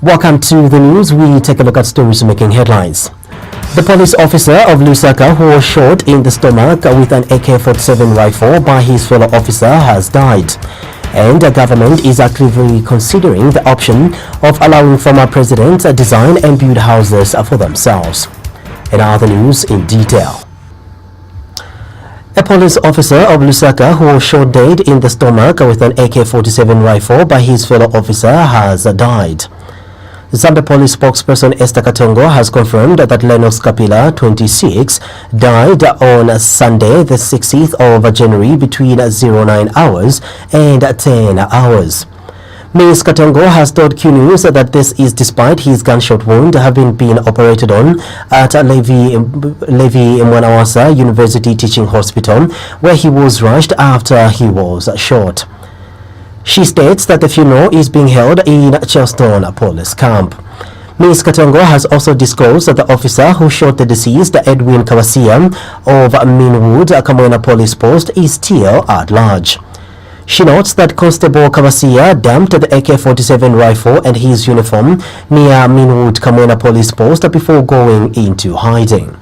Welcome to the news. We take a look at stories making headlines. The police officer of Lusaka who was shot in the stomach with an AK-47 rifle by his fellow officer has died. And the government is actively considering the option of allowing former presidents to design and build houses for themselves. And now the news in detail. A police officer of Lusaka who was shot dead in the stomach with an AK-47 rifle by his fellow officer has died. Zambia Police spokesperson Esther Katongo has confirmed that Lennox Kapila, 26, died on Sunday, the 16th of January between 09 hours and 10 hours. Ms. Katongo has told Q News that this is despite his gunshot wound having been operated on at Levi Mwanawasa University Teaching Hospital, where he was rushed after he was shot. She states that the funeral is being held in Charleston Police Camp. Ms. Katongo has also disclosed that the officer who shot the deceased, Edwin Kawasia of Minwood, Kamoena Police Post, is still at large. She notes that Constable Kawasia dumped the AK-47 rifle and his uniform near Minwood Kamoena Police Post before going into hiding.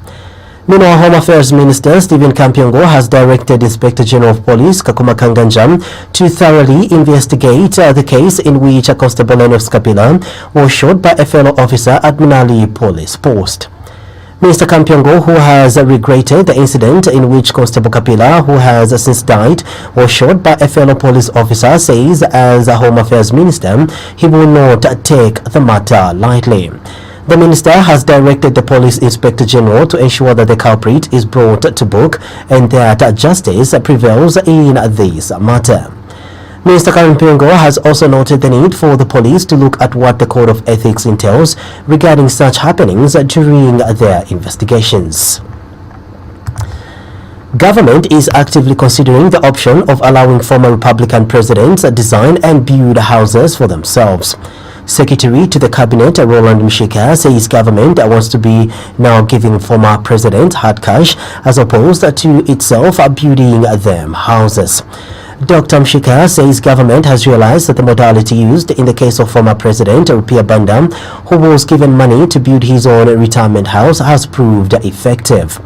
Meanwhile, Home Affairs Minister Stephen Kampiongo has directed Inspector General of Police Kakuma Kanganjam to thoroughly investigate the case in which Constable Lennox Kapila was shot by a fellow officer at Minali Police Post. Mr. Kampiongo, who has regretted the incident in which Constable Kapila, who has since died, was shot by a fellow police officer, says as a Home Affairs Minister, he will not take the matter lightly. The minister has directed the Police Inspector General to ensure that the culprit is brought to book and that justice prevails in this matter. Minister Kampiongo has also noted the need for the police to look at what the Code of Ethics entails regarding such happenings during their investigations. Government is actively considering the option of allowing former Republican presidents to design and build houses for themselves. Secretary to the Cabinet, Roland Mshika, says government wants to be now giving former president hard cash as opposed to itself building them houses. Dr. Mshika says government has realized that the modality used in the case of former President Rupia Banda, who was given money to build his own retirement house, has proved effective.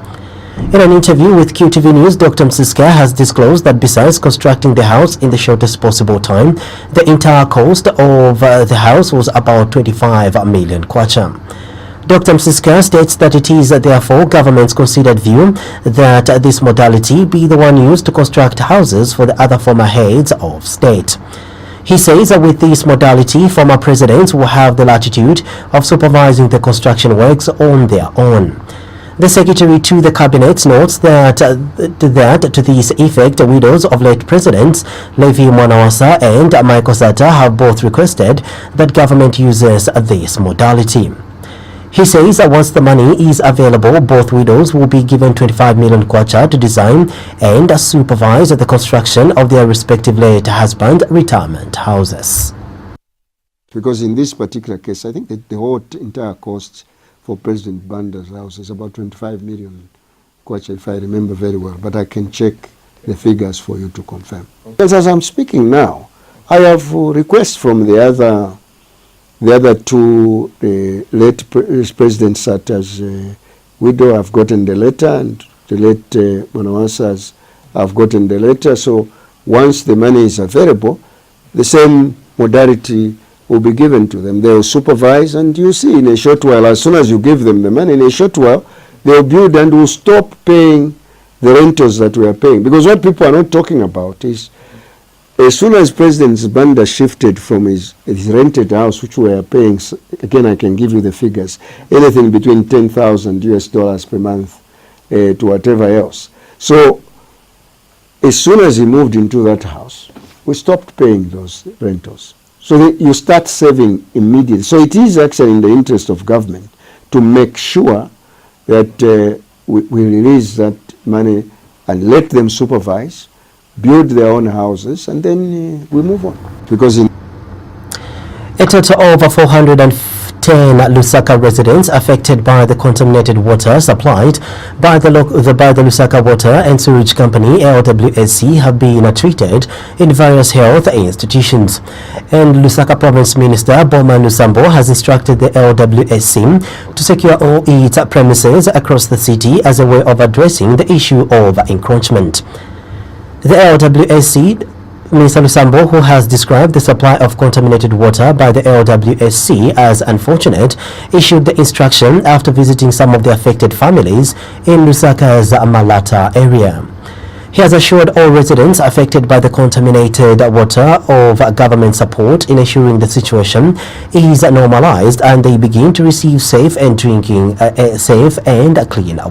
In an interview with QTV News, Dr. Msiska has disclosed that besides constructing the house in the shortest possible time, the entire cost of the house was about 25 million kwacha. Dr. Msiska states that it is therefore government's considered view that this modality be the one used to construct houses for the other former heads of state. He says that with this modality, former presidents will have the latitude of supervising the construction works on their own. The Secretary to the Cabinet notes that to this effect, widows of late presidents Levi Mwanawasa and Michael Sata have both requested that government uses this modality. He says that once the money is available, both widows will be given 25 million kwacha to design and supervise the construction of their respective late husband retirement houses. Because in this particular case, I think that the whole entire cost for President Banda's house is about 25 million kwacha, if I remember very well, but I can check the figures for you to confirm. Because as I'm speaking now, I have requests from the other two late presidents, such as widow. I've gotten the letter, and the late Mwanawasa I've gotten the letter. So once the money is available, the same modality will be given to them. They will supervise, and you see in a short while, as soon as you give them the money, in a short while, they will build and will stop paying the rentals that we are paying. Because what people are not talking about is, as soon as President Banda shifted from his rented house, which we are paying, again I can give you the figures, anything between $10,000 per month to whatever else. So as soon as he moved into that house, we stopped paying those rentals. So you start saving immediately. So it is actually in the interest of government to make sure that we release that money and let them supervise, build their own houses, and then we move on. Because in a total of 10 Lusaka residents affected by the contaminated water supplied by the Lusaka Water and Sewage Company LWSC have been treated in various health institutions. And Lusaka Province Minister Bowman Lusambo has instructed the LWSC to secure all its premises across the city as a way of addressing the issue of encroachment. The LWSC Minister Lusambo, who has described the supply of contaminated water by the LWSC as unfortunate, issued the instruction after visiting some of the affected families in Lusaka's Malata area. He has assured all residents affected by the contaminated water of government support in ensuring the situation is normalized and they begin to receive safe and clean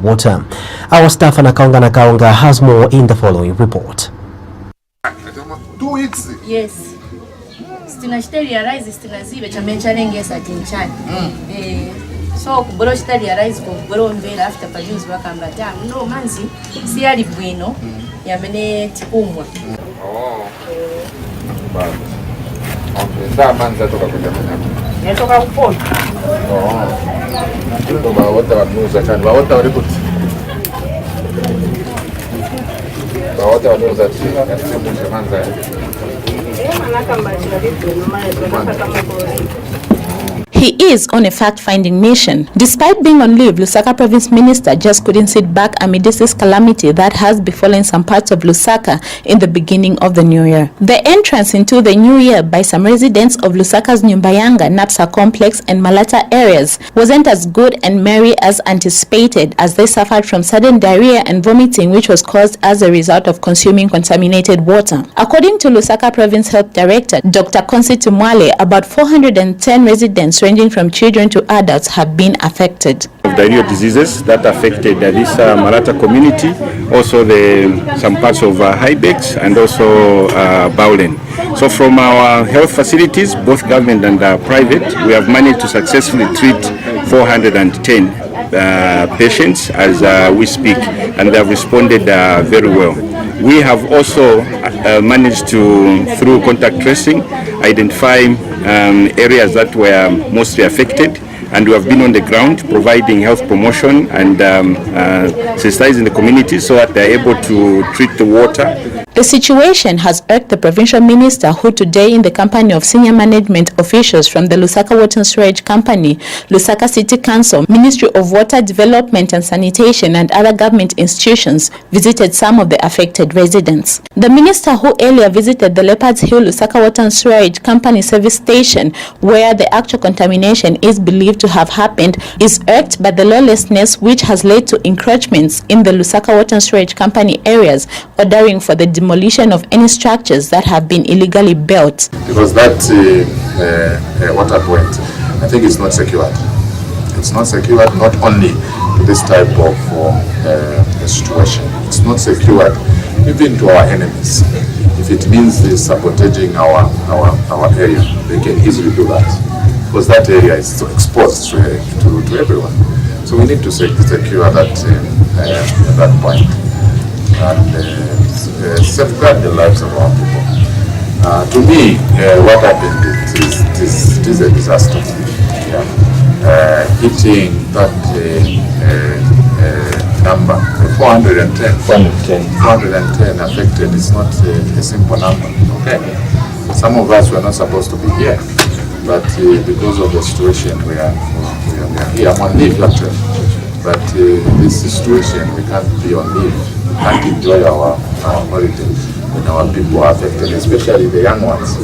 water. Our staff Nakaunga has more in the following report. 2 weeks. Yes. Stina shiteli ya rise stina zibe chamenchalenge satinchani. So kubolo shiteli ya rise kubolo mbele after produce wakamba damu no manzi si ali bwino yamene tikumwa. Bad. Okay, da manza toka kuja manyama. Netoka kupona. Ndio baota wanuza chani baota walikuti. Baota wanuza chini na sisi manza. He is on a fact-finding mission. Despite being on leave, Lusaka Province Minister just couldn't sit back amid this calamity that has befallen some parts of Lusaka in the beginning of the new year. The entrance into the new year by some residents of Lusaka's Nyumbayanga, Napsa Complex and Malata areas wasn't as good and merry as anticipated, as they suffered from sudden diarrhea and vomiting, which was caused as a result of consuming contaminated water. According to Lusaka Province Health Director Dr. Konsi Tumwale, about 410 residents ranging from children to adults have been affected. Diarrheal diseases that affected this Malata community, also some parts of Highbex and also Bowlen. So from our health facilities, both government and private, we have managed to successfully treat 410 patients as we speak, and they have responded very well. We have also managed to, through contact tracing, identify areas that were mostly affected, and we have been on the ground providing health promotion and sensitizing the community so that they are able to treat the water. The situation has irked the provincial minister, who today, in the company of senior management officials from the Lusaka Water and Sewage Company, Lusaka City Council, Ministry of Water Development and Sanitation and other government institutions, visited some of the affected residents. The minister, who earlier visited the Leopards Hill Lusaka Water and Sewage Company service station, where the actual contamination is believed to have happened, is irked by the lawlessness which has led to encroachments in the Lusaka Water and Sewage Company areas, ordering for the demolition of any structures that have been illegally built. Because that water point, I think it's not secured. It's not secured not only to this type of situation. It's not secured even to our enemies. If it means sabotaging our area, they can easily do that. Because that area is so exposed to everyone. So we need to secure that point and safeguard the lives of our people. To me, what happened is a disaster. Yeah. Hitting that number, 410 affected is not a simple number. Okay, some of us were not supposed to be here, but because of the situation we are here. I'm on leave actually, but this situation we can't be on leave. We can't enjoy our holiday when our people are affected, especially the young ones,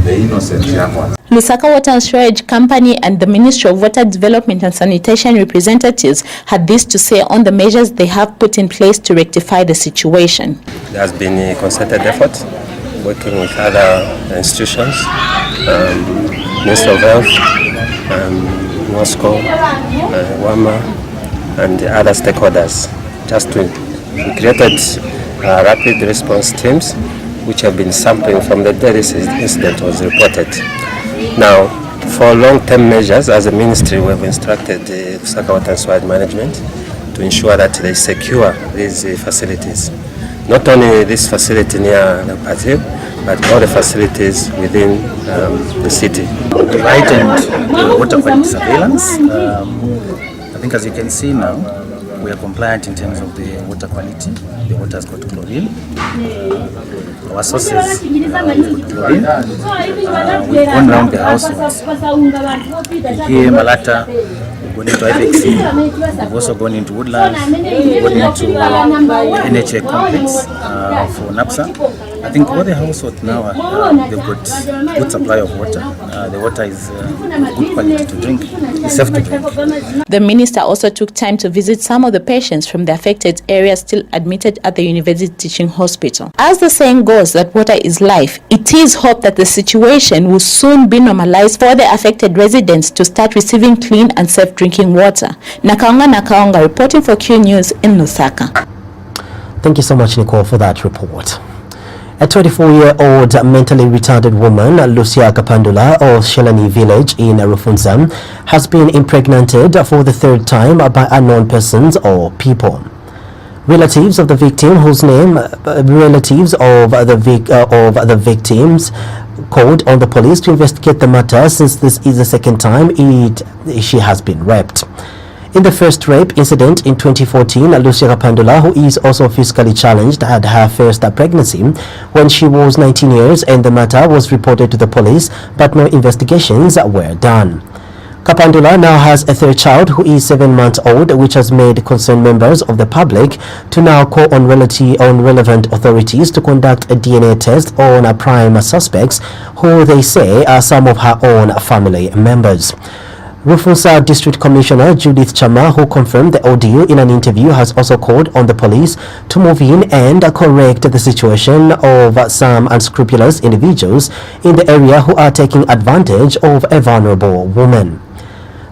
the innocent young ones. Lusaka Water and Sewage Company and the Ministry of Water Development and Sanitation representatives had this to say on the measures they have put in place to rectify the situation. There has been a concerted effort working with other institutions, Ministry of Health, Moscow, WAMA, and the other stakeholders. We created rapid response teams which have been sampling from the day this incident was reported. Now, for long-term measures, as a ministry, we have instructed the Lusaka Water and Sewage Management to ensure that they secure these facilities. Not only this facility near the Leopards Hill, but all the facilities within the city. Light and water quality surveillance. I think as you can see now, we are compliant in terms of the water quality. The water has got chlorine. Our sources got chlorine. We've gone around the households. Here, Malata, we've gone into IBEX. We've also gone into Woodlands. We've gone into NHA complex for NAPSA. I think all the households now, they've got good supply of water. The water is good quality to drink. It's safe to drink. The minister also took time to visit some of the patients from the affected areas still admitted at the University Teaching Hospital. As the saying goes that water is life, it is hoped that the situation will soon be normalized for the affected residents to start receiving clean and safe drinking water. Nakaonga reporting for Q News in Lusaka. Thank you so much, Nicole, for that report. A 24-year-old mentally retarded woman, Lucia Kapandula of Shelani village in Rufunza, has been impregnated for the third time by unknown persons or people. Relatives of the victim, whose name the victims called on the police to investigate the matter, since this is the second time she has been raped. In the first rape incident in 2014, Lucia Kapandula, who is also physically challenged, had her first pregnancy when she was 19 years, and the matter was reported to the police, but no investigations were done. Kapandula now has a third child who is 7 months old, which has made concerned members of the public to now call on relevant authorities to conduct a DNA test on prime suspects, who they say are some of her own family members. Rufunza District Commissioner Judith Chama, who confirmed the audio in an interview, has also called on the police to move in and correct the situation of some unscrupulous individuals in the area who are taking advantage of a vulnerable woman.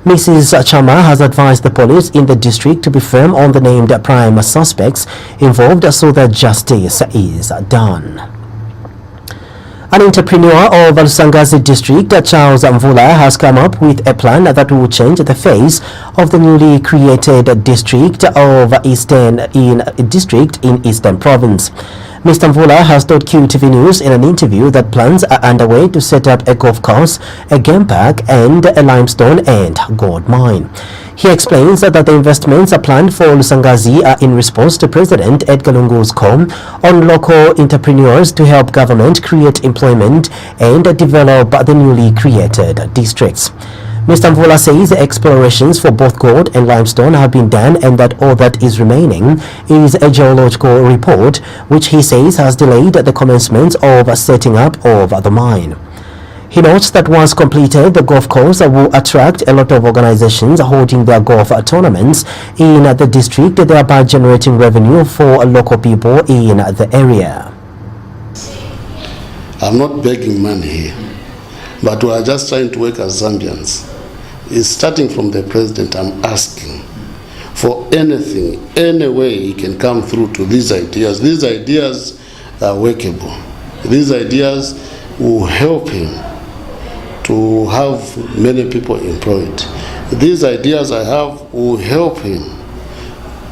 Mrs. Chama has advised the police in the district to be firm on the named prime suspects involved so that justice is done. An entrepreneur of Lusangazi district, Charles Mvula, has come up with a plan that will change the face of the newly created district of Eastern Province. Mr. Mvula has told QTV News in an interview that plans are underway to set up a golf course, a game park, and a limestone and gold mine. He explains that the investments are planned for Lusangazi are in response to President Edgar Lungu's call on local entrepreneurs to help government create employment and develop the newly created districts. Mr. Mvula says explorations for both gold and limestone have been done, and that all that is remaining is a geological report, which he says has delayed the commencement of setting up of the mine. He notes that once completed, the golf course will attract a lot of organizations holding their golf tournaments in the district, thereby generating revenue for local people in the area. I'm not begging money here, but we are just trying to work as Zambians. It's starting from the president. I'm asking for anything, any way he can come through to these ideas. These ideas are workable. These ideas will help him to have many people employed. These ideas I have will help him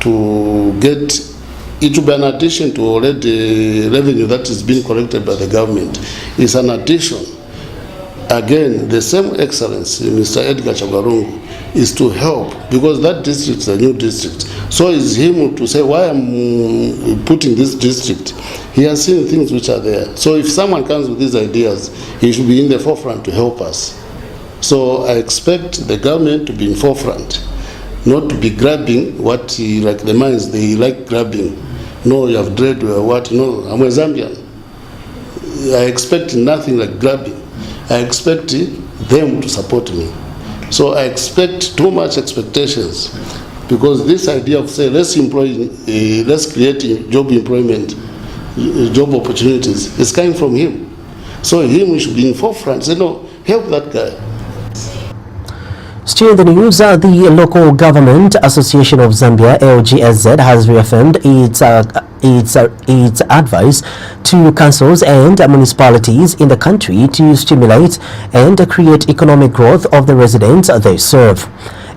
to get, it will be an addition to already revenue that is being collected by the government. It's an addition. Again, the same excellence, Mr. Edgar Chagarungu, is to help, because that district is a new district. So it's him to say why I'm putting this district. He has seen things which are there. So if someone comes with these ideas, he should be in the forefront to help us. So I expect the government to be in forefront, not to be grabbing what he, like the mines, they like grabbing. No, you have dread or what? No, I'm a Zambian. I expect nothing like grabbing. I expect them to support me. So I expect too much expectations, because this idea of say let's create job employment, job opportunities is coming from him. So we should be in forefront. Say no, help that guy. Still in the news, the Local Government Association of Zambia, LGSZ, has reaffirmed its advice to councils and municipalities in the country to stimulate and create economic growth of the residents they serve.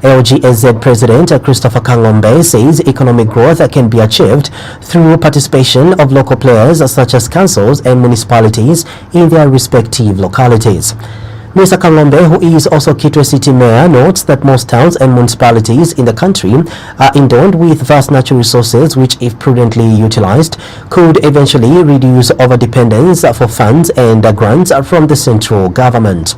LGAZ President Christopher Kangombe says economic growth can be achieved through participation of local players such as councils and municipalities in their respective localities. Mr. Kangombe, who is also Kitwe City Mayor, notes that most towns and municipalities in the country are endowed with vast natural resources which, if prudently utilized, could eventually reduce overdependence for funds and grants from the central government.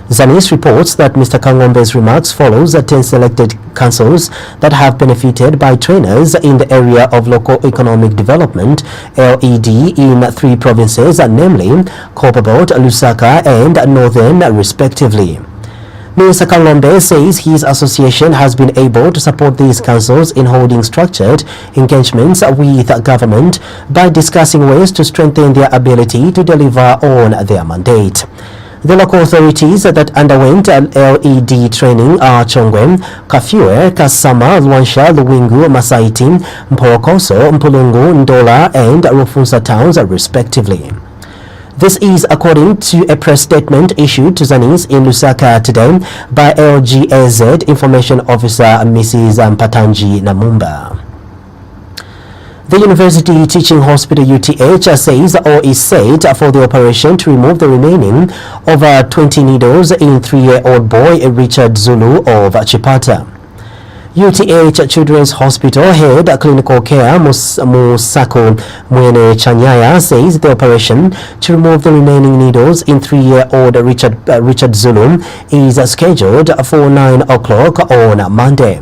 Zanis reports that Mr. Kangombe's remarks follows 10 selected councils that have benefited by trainers in the area of local economic development (LED) in 3 provinces, namely Copperbelt, Lusaka and Northern respectively. Mr. Kangombe says his association has been able to support these councils in holding structured engagements with government by discussing ways to strengthen their ability to deliver on their mandate. The local authorities that underwent LED training are Chongwe, Kafue, Kasama, Luansha, Luwingu, Masaiti, Mporokoso, Mpulungu, Ndola and Rufunsa towns respectively. This is according to a press statement issued to Zanis in Lusaka today by LGAZ Information Officer Mrs. Patanji Namumba. The University Teaching Hospital UTH says all is set for the operation to remove the remaining over 20 needles in 3-year-old boy Richard Zulu of Chipata. UTH Children's Hospital Head Clinical Care Musako Mwene Chanyaya says the operation to remove the remaining needles in 3-year-old Richard Zulu is scheduled for 9 o'clock on Monday.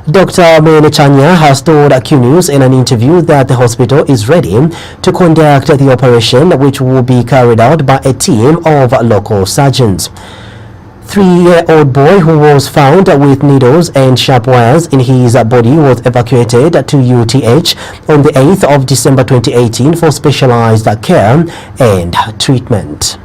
Dr. Menechanya has told Q News in an interview that the hospital is ready to conduct the operation, which will be carried out by a team of local surgeons. 3-year-old boy who was found with needles and sharp wires in his body was evacuated to UTH on the 8th of December 2018 for specialized care and treatment.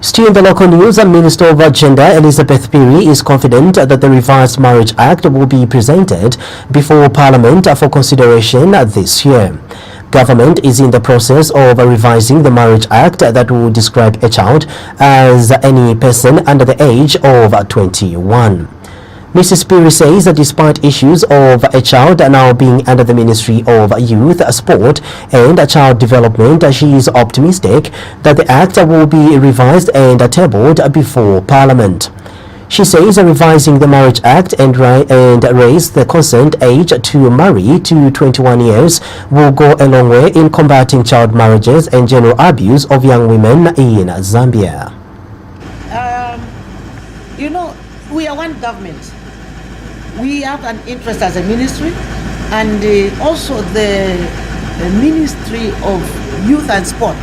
Still in the local news, Minister of Gender Elizabeth Piri is confident that the revised Marriage Act will be presented before Parliament for consideration this year. Government is in the process of revising the Marriage Act that will describe a child as any person under the age of 21. Mrs. Piri says that despite issues of a child now being under the Ministry of Youth, Sport and Child Development, she is optimistic that the Act will be revised and tabled before Parliament. She says revising the Marriage Act and raise the consent age to marry to 21 years will go a long way in combating child marriages and general abuse of young women in Zambia. We are one government. We have an interest as a ministry, and also the Ministry of Youth and Sport.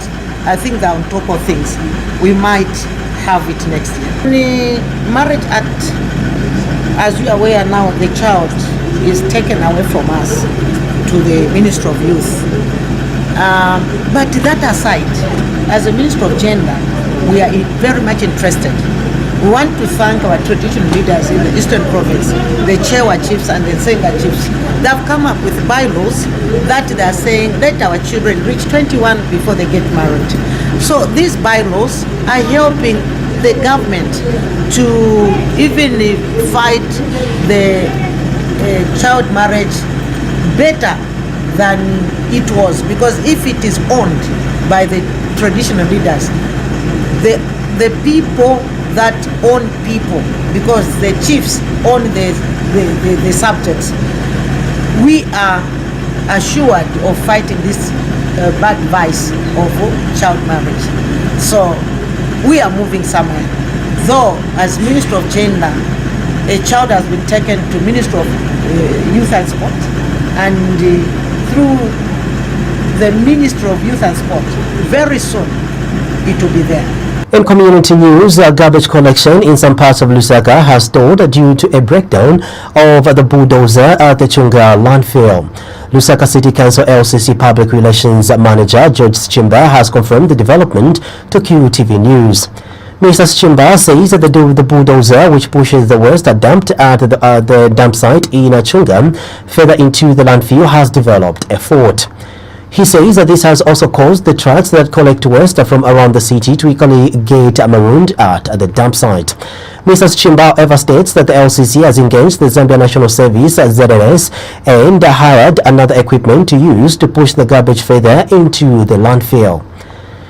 I think they're on top of things. We might have it next year. The Marriage Act, as we are aware now, the child is taken away from us to the Ministry of Youth. But that aside, as a Ministry of Gender, we are very much interested. We want to thank our traditional leaders in the Eastern Province, the Chewa chiefs and the Senga chiefs. They have come up with bylaws that they are saying let our children reach 21 before they get married. So these bylaws are helping the government to even fight the child marriage better than it was, because if it is owned by the traditional leaders, the people that own people, because the chiefs own the subjects, we are assured of fighting this bad vice of child marriage. So we are moving somewhere. Though as Minister of Gender, a child has been taken to Minister of Youth and Sport, and through the Minister of Youth and Sport, very soon it will be there. In community news, garbage collection in some parts of Lusaka has stalled due to a breakdown of the bulldozer at the Chunga landfill. Lusaka City Council LCC Public Relations Manager George Chimba has confirmed the development to QTV News. Mr. Chimba says that the bulldozer which pushes the waste dumped at the dump site in Chunga further into the landfill has developed a fault. He says that this has also caused the trucks that collect waste from around the city to equally get marooned at the dump site. Mr. Chimbao ever states that the LCC has engaged the Zambia National Service ZNS and hired another equipment to use to push the garbage further into the landfill.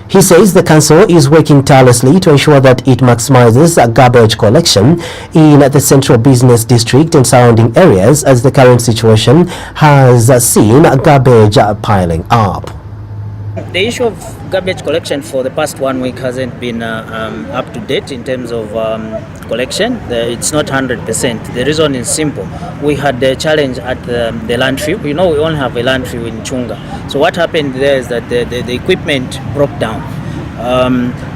He says the council is working tirelessly to ensure that it maximizes garbage collection in the central business district and surrounding areas, as the current situation has seen garbage piling up. The issue of garbage collection for the past 1 week hasn't been up to date in terms of collection. It's not 100%. The reason is simple. We had a challenge at the landfill. You know, we only have a landfill in Chunga. So what happened there is that the equipment broke down.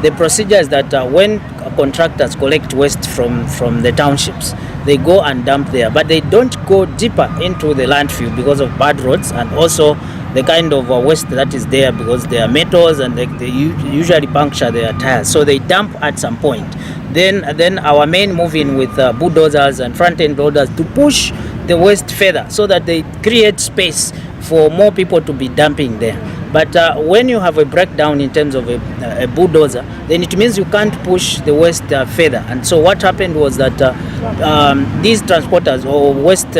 The procedure is that when contractors collect waste from the townships, they go and dump there, but they don't go deeper into the landfill because of bad roads and also the kind of waste that is there, because they are metals and they usually puncture their tires. So they dump at some point. Then our men move in with bulldozers and front-end loaders to push the waste further so that they create space for more people to be dumping there. But when you have a breakdown in terms of a bulldozer, then it means you can't push the waste further. And so what happened was that these transporters or waste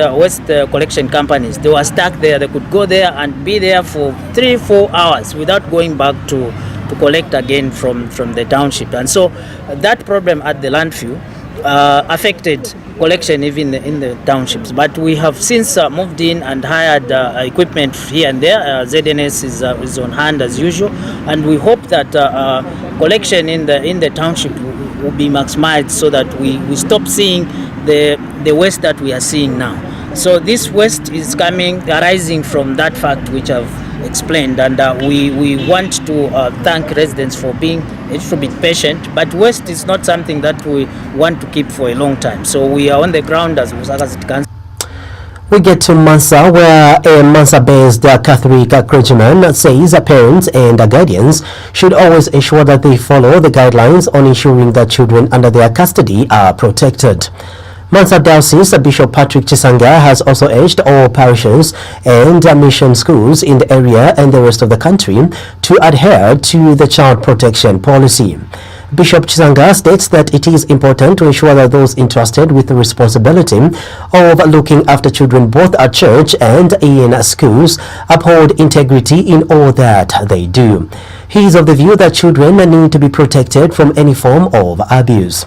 collection companies, they were stuck there. They could go there and be there for 3-4 hours without going back to collect again from the township. And so that problem at the landfill affected collection even in the townships. But we have since moved in and hired equipment here and there. ZNS is on hand as usual, and we hope that collection in the township will be maximized so that we stop seeing the waste that we are seeing now. So this waste is arising from that fact which I've explained, and we want to thank residents for being a little bit patient, but waste is not something that we want to keep for a long time. So we are on the ground as it can. We get to Mansa, where a Mansa-based Catholic clergyman says parents and guardians should always ensure that they follow the guidelines on ensuring that children under their custody are protected. Mansa Diocese Bishop Patrick Chisanga has also urged all parishes and mission schools in the area and the rest of the country to adhere to the child protection policy. Bishop Chisanga states that it is important to ensure that those entrusted with the responsibility of looking after children both at church and in schools uphold integrity in all that they do. He is of the view that children need to be protected from any form of abuse.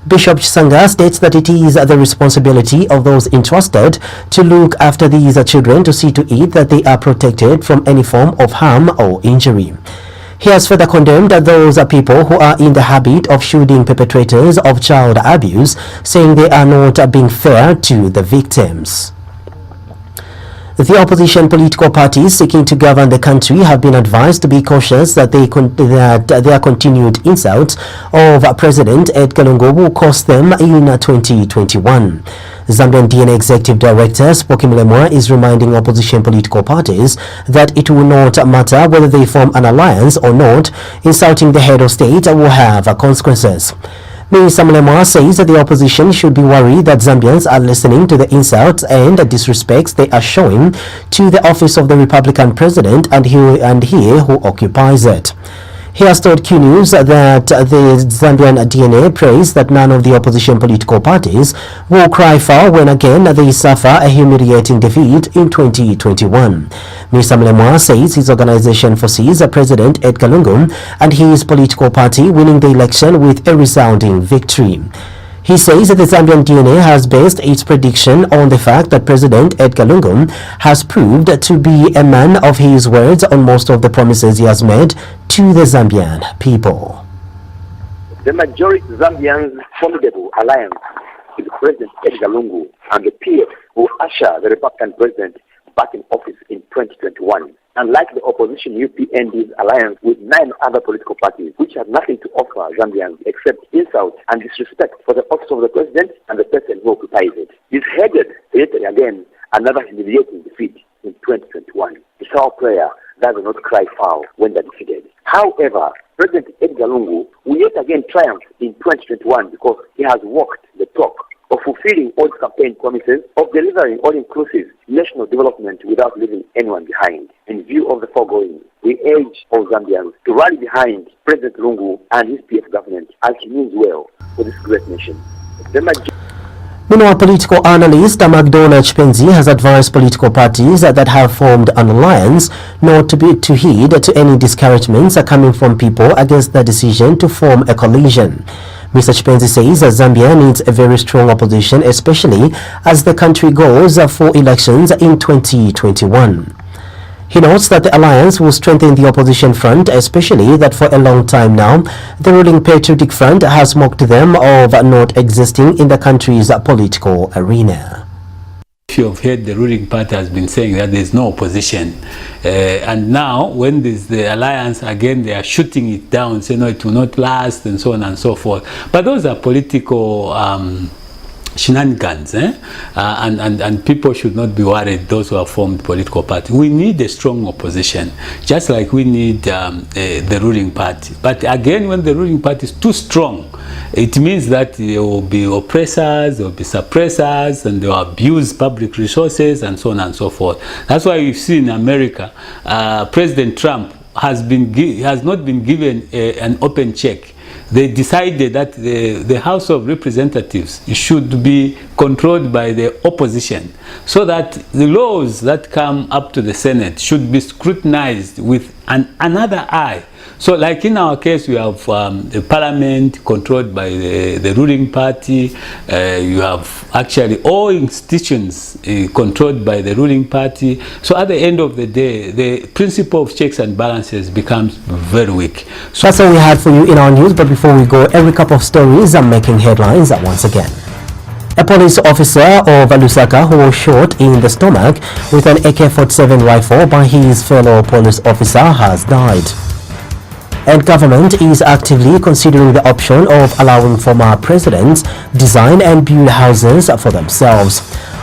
Bishop Chisanga states that it is the responsibility of those entrusted to look after these children to see to it that they are protected from any form of harm or injury. He has further condemned those people who are in the habit of shielding perpetrators of child abuse, saying they are not being fair to the victims. The opposition political parties seeking to govern the country have been advised to be cautious that their continued insults of President Edgar Lungu will cost them in 2021. Zambian DNA Executive Director Spoki Mlemwa is reminding opposition political parties that it will not matter whether they form an alliance or not, insulting the head of state will have consequences. Mr. Mlemwa says that the opposition should be worried that Zambians are listening to the insults and disrespects they are showing to the office of the Republican president and he who occupies it. He has told Q News that the Zambian DNA prays that none of the opposition political parties will cry foul when again they suffer a humiliating defeat in 2021. Mr. Mlemwa says his organization foresees President Edgar Lungu and his political party winning the election with a resounding victory. He says that the Zambian DNA has based its prediction on the fact that President Edgar Lungu has proved to be a man of his words on most of the promises he has made to the Zambian people. The majority Zambians' formidable alliance with President Edgar Lungu and the PF will usher the Republican president back in office in 2021. Unlike the opposition UPND's alliance with 9 other political parties, which have nothing to offer Zambians except insult and disrespect for the office of the president and the person who occupies it, is headed yet again another humiliating defeat in 2021. It's our prayer that will not cry foul when they're defeated. However, President Edgar Lungu will yet again triumph in 2021 because he has walked the talk of fulfilling all his campaign promises, of delivering all-inclusive national development without leaving anyone behind. In view of the foregoing, we urge all Zambians to rally behind President Lungu and his PF government as he means well for this great nation. Meanwhile, political analyst Magdona Chipenzi has advised political parties that have formed an alliance not to heed to any discouragements coming from people against the decision to form a coalition. Mr. Chipenzi says that Zambia needs a very strong opposition, especially as the country goes for elections in 2021. He notes that the alliance will strengthen the opposition front, especially that for a long time now, the ruling Patriotic Front has mocked them of not existing in the country's political arena. If you have heard, the ruling party has been saying that there is no opposition. And now, when there's the alliance, again, they are shooting it down, saying, no, it will not last, and so on and so forth. But those are political shenanigans, and people should not be worried, those who have formed political party. We need a strong opposition, just like we need the ruling party. But again, when the ruling party is too strong, it means that there will be oppressors, there will be suppressors, and they will abuse public resources, and so on and so forth. That's why we've seen in America, President Trump has not been given an open check. They decided that the House of Representatives should be controlled by the opposition, so that the laws that come up to the Senate should be scrutinized with another eye. So like in our case, we have the parliament controlled by the ruling party. You have actually all institutions controlled by the ruling party. So at the end of the day, the principle of checks and balances becomes very weak. So that's all we had for you in our news. But before we go, every couple of stories are making headlines once again. A police officer of Lusaka who was shot in the stomach with an AK-47 rifle by his fellow police officer has died. And government is actively considering the option of allowing former presidents design and build houses for themselves.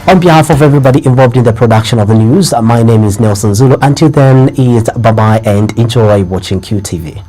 On behalf of everybody involved in the production of the news, my name is Nelson Zulu. Until then, bye-bye and enjoy watching QTV.